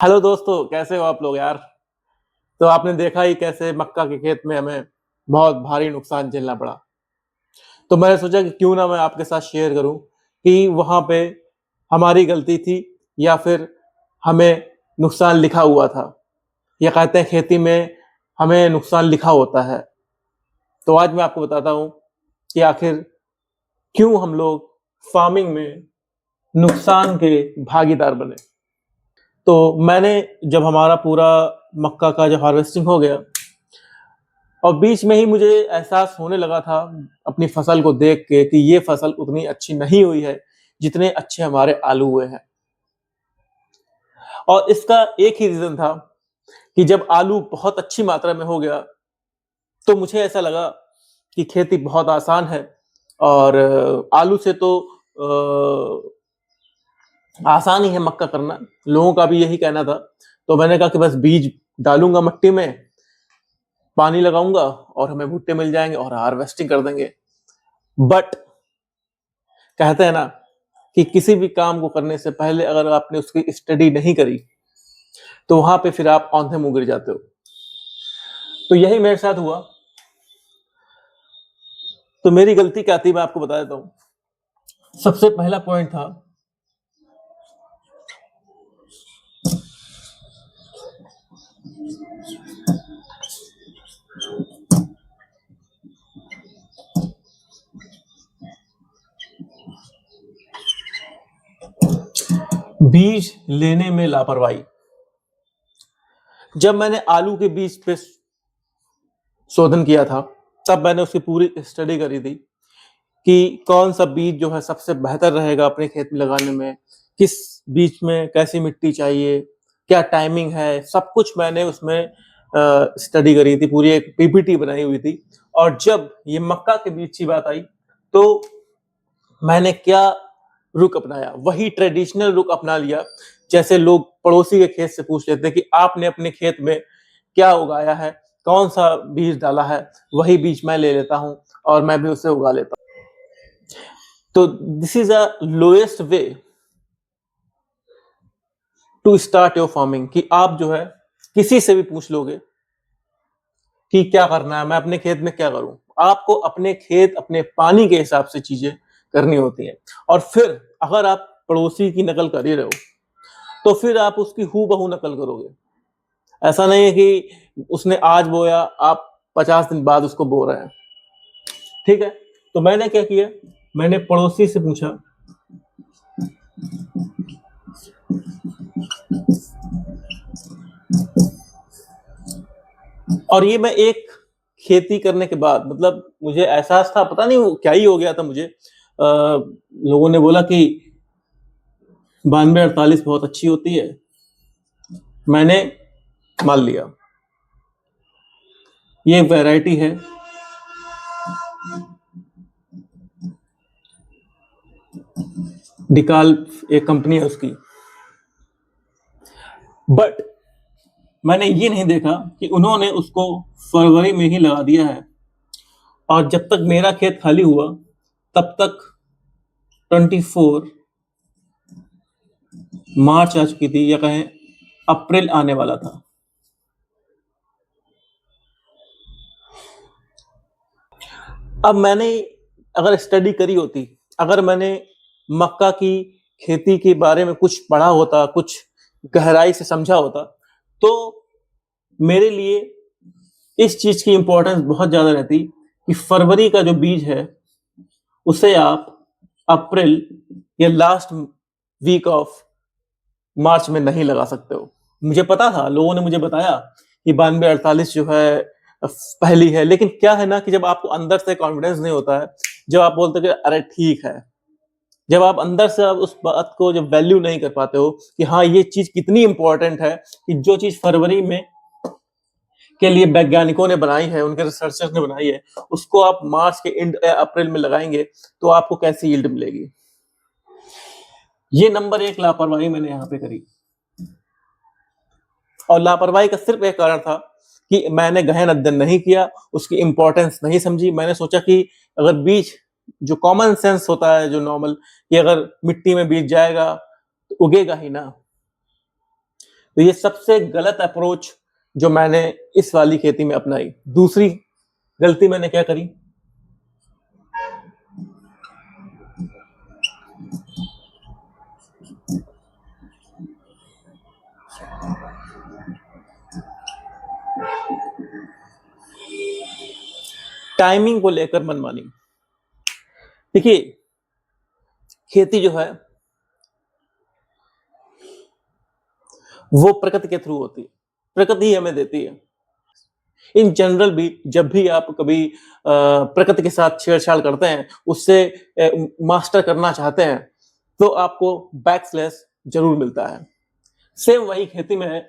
Hello दोस्तों, कैसे हो आप लोग यार? तो आपने देखा ही कैसे मक्का के खेत में हमें बहुत भारी नुकसान झेलना पड़ा। तो मैंने सोचा कि क्यों ना मैं आपके साथ शेयर करूँ कि वहाँ पे हमारी गलती थी या फिर हमें नुकसान लिखा हुआ था। या कहते हैं खेती में हमें नुकसान लिखा होता है। तो आज मैं आपको बताता हूँ कि आखिर क्यों हम लोग फार्मिंग में नुकसान के भागीदार बने। तो मैंने जब हमारा पूरा मक्का का जब हार्वेस्टिंग हो गया और बीच में ही मुझे एहसास होने लगा था अपनी फसल को देख के कि ये फसल उतनी अच्छी नहीं हुई है जितने अच्छे हमारे आलू हुए हैं। और इसका एक ही रीजन था कि जब आलू बहुत अच्छी मात्रा में हो गया तो मुझे ऐसा लगा कि खेती बहुत आसान है और आलू से तो आसान ही है मक्का करना। लोगों का भी यही कहना था। तो मैंने कहा कि बस बीज डालूंगा मिट्टी में, पानी लगाऊंगा और हमें भुट्टे मिल जाएंगे और हार्वेस्टिंग कर देंगे। बट कहते हैं ना कि किसी भी काम को करने से पहले अगर आपने उसकी स्टडी नहीं करी तो वहां पे फिर आप औंधे मुंह गिर जाते हो। तो यही मेरे साथ हुआ। तो मेरी गलती क्या थी मैं आपको बता देता हूँ। सबसे पहला पॉइंट था बीज लेने में लापरवाही। जब मैंने आलू के बीज पे शोधन किया था तब मैंने उसकी पूरी स्टडी करी थी कि कौन सा बीज जो है सबसे बेहतर रहेगा अपने खेत में लगाने में, किस बीज में कैसी मिट्टी चाहिए, क्या टाइमिंग है, सब कुछ मैंने उसमें स्टडी करी थी, पूरी एक पीपीटी बनाई हुई थी। और जब ये मक्का के बीज की बात आई तो मैंने क्या रुख अपनाया, वही ट्रेडिशनल रुख अपना लिया। जैसे लोग पड़ोसी के खेत से पूछ लेते हैं कि आपने अपने खेत में क्या उगाया है, कौन सा बीज डाला है, वही बीज मैं ले लेता हूं और मैं भी उसे उगा लेता हूं। तो this is a lowest way to start your farming कि आप जो है किसी से भी पूछ लोगे कि क्या करना है, मैं अपने खेत में क्या करूं। आपको अपने खेत अपने पानी के हिसाब से चीजें करनी होती हैं। और फिर अगर आप पड़ोसी की नकल कर ही रहे हो तो फिर आप उसकी हूबहू नकल करोगे। ऐसा नहीं है कि उसने आज बोया आप 50 दिन बाद उसको बो रहे हैं। ठीक है। तो मैंने क्या किया, मैंने पड़ोसी से पूछा और ये मैं एक खेती करने के बाद, मतलब मुझे एहसास था, पता नहीं क्या ही हो गया था मुझे। लोगों ने बोला कि 92-48 बहुत अच्छी होती है। मैंने मान लिया। ये वैरायटी है डिकाल, एक कंपनी है उसकी। बट मैंने ये नहीं देखा कि उन्होंने उसको फरवरी में ही लगा दिया है और जब तक मेरा खेत खाली हुआ तब तक 24 मार्च आ चुकी थी, या कहें अप्रैल आने वाला था। अब मैंने अगर स्टडी करी होती, अगर मैंने मक्का की खेती के बारे में कुछ पढ़ा होता, कुछ गहराई से समझा होता, तो मेरे लिए इस चीज की इंपॉर्टेंस बहुत ज्यादा रहती कि फरवरी का जो बीज है उसे आप अप्रैल या लास्ट वीक ऑफ मार्च में नहीं लगा सकते हो। मुझे पता था, लोगों ने मुझे बताया कि 92-48 जो है पहली है, लेकिन क्या है ना कि जब आपको अंदर से कॉन्फिडेंस नहीं होता है, जब आप बोलते कि अरे ठीक है, जब आप अंदर से आप उस बात को जब वैल्यू नहीं कर पाते हो कि हाँ ये चीज कितनी इंपॉर्टेंट है, कि जो चीज फरवरी में के लिए वैज्ञानिकों ने बनाई है, उनके रिसर्चर्स ने बनाई है, उसको आप मार्च के एंड अप्रैल में लगाएंगे तो आपको कैसी यील्ड मिलेगी। ये नंबर एक लापरवाही मैंने यहाँ पे करी। और लापरवाही का सिर्फ एक कारण था कि मैंने गहन अध्ययन नहीं किया, उसकी इंपॉर्टेंस नहीं समझी। मैंने सोचा कि अगर बीज, जो कॉमन सेंस होता है जो नॉर्मल, कि अगर मिट्टी में बीज जाएगा तो उगेगा ही ना। तो ये सबसे गलत अप्रोच जो मैंने इस वाली खेती में अपनाई। दूसरी गलती मैंने क्या करी, टाइमिंग को लेकर मनमानी। देखिए, खेती जो है वो प्रकृति के थ्रू होती है, प्रकृति ही हमें देती है। इन जनरल भी जब भी आप कभी प्रकृति के साथ छेड़छाड़ करते हैं, उससे मास्टर करना चाहते हैं, तो आपको बैकस्लैश जरूर मिलता है। सेम वही खेती में है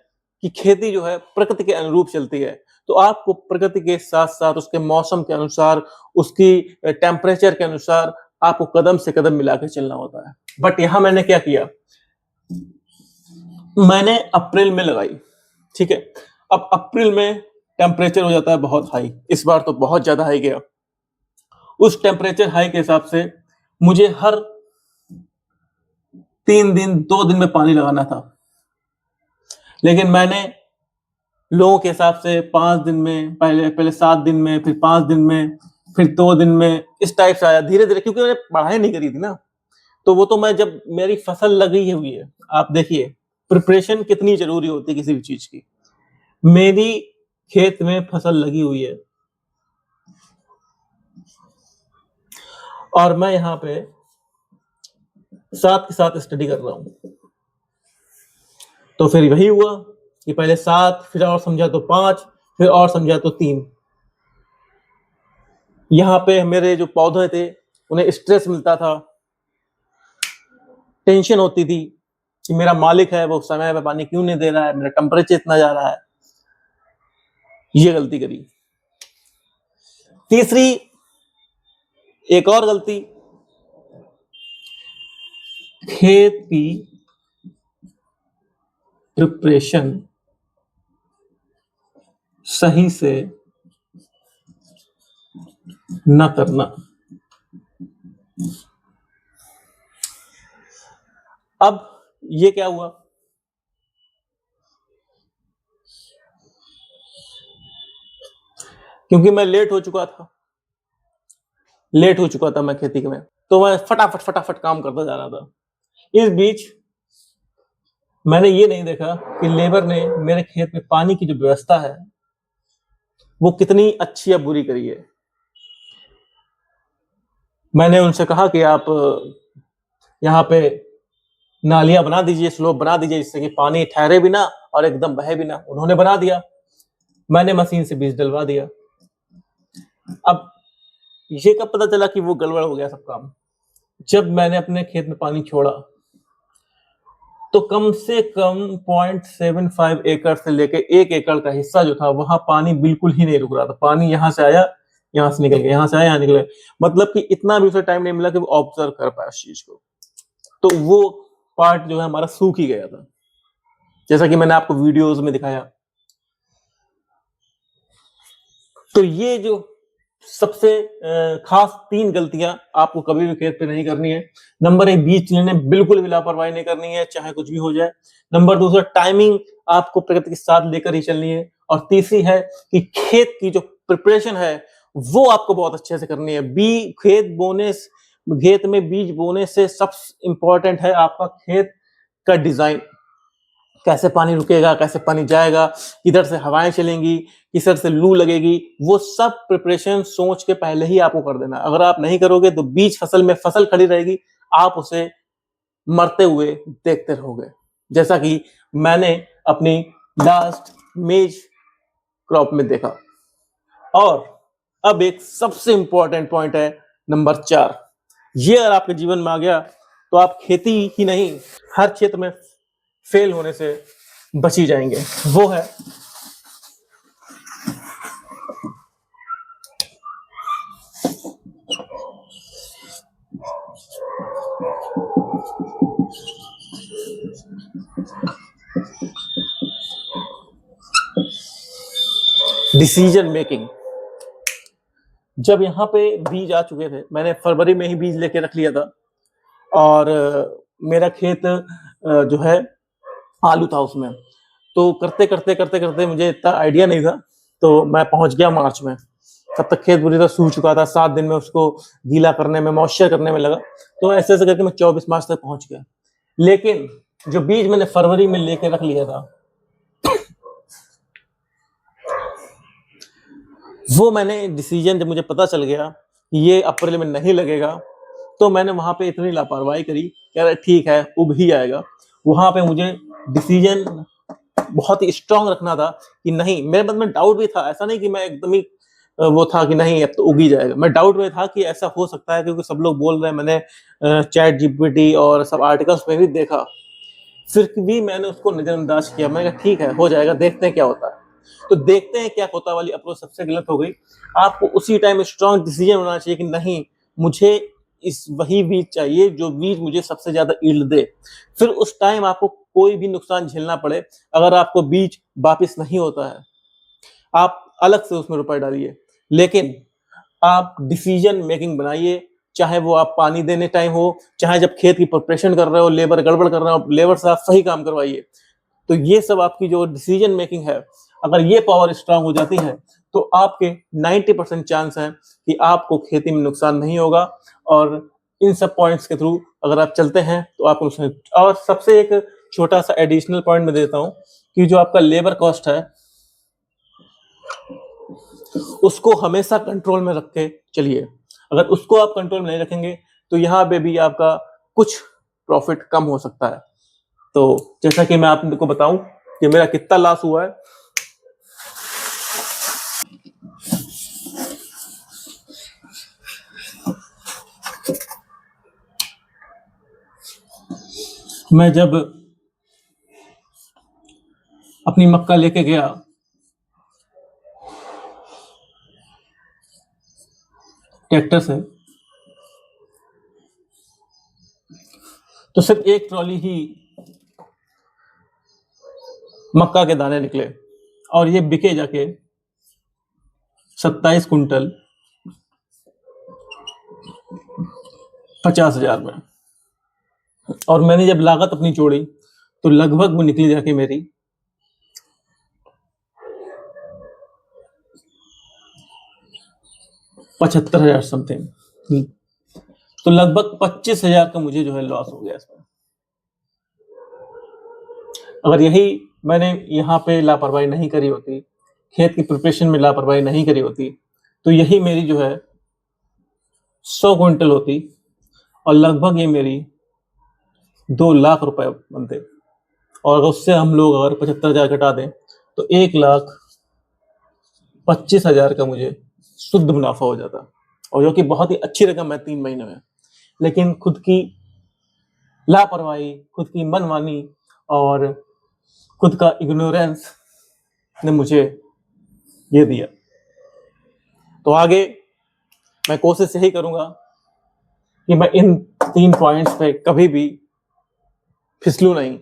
कि खेती जो है प्रकृति के अनुरूप चलती है, तो आपको प्रकृति के साथ साथ उसके मौसम के अनुसार, उसकी टेम्परेचर के अनुसार आपको कदम से कदम मिला के चलना होता है। बट यहां मैंने क्या किया, मैंने अप्रैल में लगाई, ठीक है। अब अप्रैल में टेम्परेचर हो जाता है बहुत हाई, इस बार तो बहुत ज्यादा हाई गया। उस टेम्परेचर हाई के हिसाब से मुझे हर 3 दिन 2 दिन में पानी लगाना था, लेकिन मैंने लोगों के हिसाब से 5 दिन में, पहले 7 दिन में, फिर 5 दिन में, फिर 2 दिन में, इस टाइप से आया धीरे धीरे, क्योंकि मैंने पढ़ाई नहीं करी थी ना। तो वो तो मैं, जब मेरी फसल लगी हुई है, आप देखिए प्रिपरेशन कितनी जरूरी होती है किसी भी चीज की। मेरी खेत में फसल लगी हुई है और मैं यहाँ पे साथ के साथ स्टडी कर रहा हूं। तो फिर वही हुआ कि पहले 7, फिर और समझा तो 5, फिर और समझा तो 3। यहाँ पे मेरे जो पौधे थे उन्हें स्ट्रेस मिलता था, टेंशन होती थी कि मेरा मालिक है वो समय पे पानी क्यों नहीं दे रहा है, मेरा टेम्परेचर इतना जा रहा है। ये गलती करी। तीसरी एक और गलती, खेत की प्रिपरेशन सही से न करना। अब ये क्या हुआ, क्योंकि मैं लेट हो चुका था मैं खेती में, तो मैं फटाफट काम करता जा रहा था। इस बीच मैंने ये नहीं देखा कि लेबर ने मेरे खेत में पानी की जो व्यवस्था है वो कितनी अच्छी या बुरी करी है। मैंने उनसे कहा कि आप यहाँ पे नालियां बना दीजिए, स्लोप बना दीजिए, जिससे कि पानी ठहरे भी ना और एकदम बहे भी ना। उन्होंने बना दिया, मैंने मशीन से बीज डलवा दिया। अब ये कब पता चला कि वो गड़बड़ हो गया सब काम, जब मैंने अपने खेत में पानी छोड़ा तो कम से कम 0.75 एकड़ से लेके 1 एकड़ का हिस्सा जो था, वहां पानी बिल्कुल ही नहीं रुक रहा था। पानी यहां से आया, यहां से निकल गया, यहां से आया, यहां निकल गया। मतलब कि इतना भी उसे टाइम नहीं मिला कि वो ऑब्जर्व कर पाए उस चीज को। तो वो पार्ट जो है हमारा सूख ही गया था, जैसा कि मैंने आपको वीडियोज में दिखाया। तो ये जो सबसे खास 3 गलतियां आपको कभी भी खेत पे नहीं करनी है। नंबर 1, बीज चुनने बिल्कुल भी लापरवाही नहीं करनी है, चाहे कुछ भी हो जाए। नंबर 2, टाइमिंग आपको प्रकृति के साथ लेकर ही चलनी है। और तीसरी है कि खेत की जो प्रिपरेशन है वो आपको बहुत अच्छे से करनी है। खेत में बीज बोने से सबसे इंपॉर्टेंट है आपका खेत का डिजाइन। कैसे पानी रुकेगा, कैसे पानी जाएगा, किधर से हवाएं चलेंगी, किधर से लू लगेगी, वो सब प्रिपरेशन सोच के पहले ही आपको कर देना। अगर आप नहीं करोगे तो बीच फसल में फसल खड़ी रहेगी, आप उसे मरते हुए देखते रहोगे, जैसा कि मैंने अपनी लास्ट मेज क्रॉप में देखा। और अब एक सबसे इंपॉर्टेंट पॉइंट है नंबर 4। ये अगर आपके जीवन में आ गया तो आप खेती ही नहीं, हर क्षेत्र में फेल होने से बच ही जाएंगे। वो है डिसीजन मेकिंग। जब यहाँ पे बीज आ चुके थे, मैंने फरवरी में ही बीज लेके रख लिया था, और मेरा खेत जो है आलू था उसमें। तो करते मुझे इतना आइडिया नहीं था, तो मैं पहुँच गया मार्च में। तब तक खेत पूरी तरह सूख चुका था, 7 दिन में उसको गीला करने में, मॉइस्चर करने में लगा। तो ऐसे-ऐसे करके मैं 24 मार्च तक पहुँच गया। लेकिन जो बीज मैंने फरवरी में लेके रख लिया था, वो मैंने डिसीजन जब मुझे पता चल गया कि ये अप्रैल में नहीं लगेगा, तो मैंने वहाँ पे इतनी लापरवाही करी कि अरे ठीक है, उग ही जाएगा। वहाँ पे मुझे डिसीजन बहुत ही स्ट्रॉन्ग रखना था कि नहीं, मेरे मन में डाउट भी था, ऐसा नहीं कि मैं एकदम ही वो था कि नहीं अब तो उग ही जाएगा। मैं डाउट में था कि ऐसा हो सकता है क्योंकि सब लोग बोल रहे हैं, मैंने चैट जीपीटी और सब आर्टिकल्स में भी देखा। फिर भी मैंने उसको नज़रअंदाज किया, मैंने कहा ठीक है, हो जाएगा, देखते हैं क्या होता है। तो देखते हैं क्या होता है वाली अप्रोच सबसे गलत हो गई। आपको उसी टाइम स्ट्रॉन्ग डिसीजन होना चाहिए कि नहीं, मुझे इस वही बीज चाहिए जो बीज मुझे सबसे ज़्यादा यील्ड दे। फिर उस टाइम आपको कोई भी नुकसान झेलना पड़े, अगर आपको बीज वापिस नहीं होता है, आप अलग से उसमें रुपए डालिए, लेकिन आप डिसीजन मेकिंग बनाइए, चाहे वो आप पानी देने टाइम हो, चाहे जब खेत की प्रिपरेशन कर रहे हो, लेबर गड़बड़ कर रहे हो, लेबर से आप सही काम करवाइए। तो ये सब आपकी जो डिसीजन मेकिंग है, अगर ये पावर स्ट्रांग हो जाती है, तो आपके 90% चांस हैं कि आपको खेती में नुकसान नहीं होगा। और इन सब पॉइंट्स के थ्रू अगर आप चलते हैं तो आपको नुकसान। और सबसे एक छोटा-सा एडिशनल पॉइंट मैं देता हूँ कि जो आपका लेबर कॉस्ट है, उसको हमेशा कंट्रोल में रख के चलिए। अगर उसको आप कंट्रोल में नहीं रखेंगे, तो यहाँ पे भी आपका कुछ प्रॉफिट कम हो सकता है। तो जैसा कि मैं आपको बताऊं कि मेरा कितना लॉस हुआ है। मैं जब अपनी मक्का लेके गया ट्रैक्टर से, तो सिर्फ एक ट्रॉली ही मक्का के दाने निकले और ये बिके जाके 27 कुंटल 50,000 में। और मैंने जब लागत अपनी जोड़ी तो लगभग वो निकली जाके मेरी 75,000 समथिंग। तो लगभग 25,000 का मुझे जो है लॉस हो गया इसमें। अगर यही मैंने यहाँ पे लापरवाही नहीं करी होती, खेत की प्रिपरेशन में लापरवाही नहीं करी होती, तो यही मेरी जो है 100 क्विंटल होती और लगभग ये मेरी 2 लाख रुपए बनते। और अगर उससे हम लोग अगर 75,000 घटा दें तो 1,25,000 का मुझे शुद्ध मुनाफा हो जाता, और जो कि बहुत ही अच्छी रकम है 3 महीने में। लेकिन खुद की लापरवाही, खुद की मनमानी और खुद का इग्नोरेंस ने मुझे ये दिया। तो आगे मैं कोशिश यही करूंगा कि मैं इन 3 पॉइंट्स पे कभी भी फिसलूं नहीं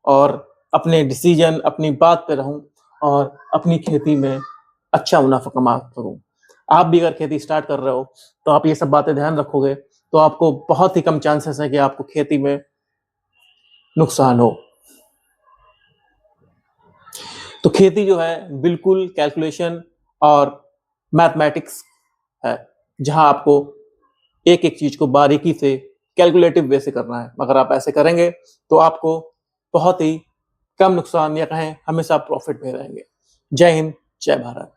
और अपने डिसीजन, अपनी बात पे रहूं और अपनी खेती में अच्छा मुनाफा कमा करूं। आप भी अगर खेती स्टार्ट कर रहे हो तो आप ये सब बातें ध्यान रखोगे तो आपको बहुत ही कम चांसेस है कि आपको खेती में नुकसान हो। तो खेती जो है बिल्कुल कैलकुलेशन और मैथमेटिक्स है, जहां आपको एक एक चीज को बारीकी से कैलकुलेटिव वे से करना है। अगर आप ऐसे करेंगे तो आपको बहुत ही कम नुकसान या कहें हमेशा प्रॉफिट में रहेंगे। जय हिंद, जय भारत।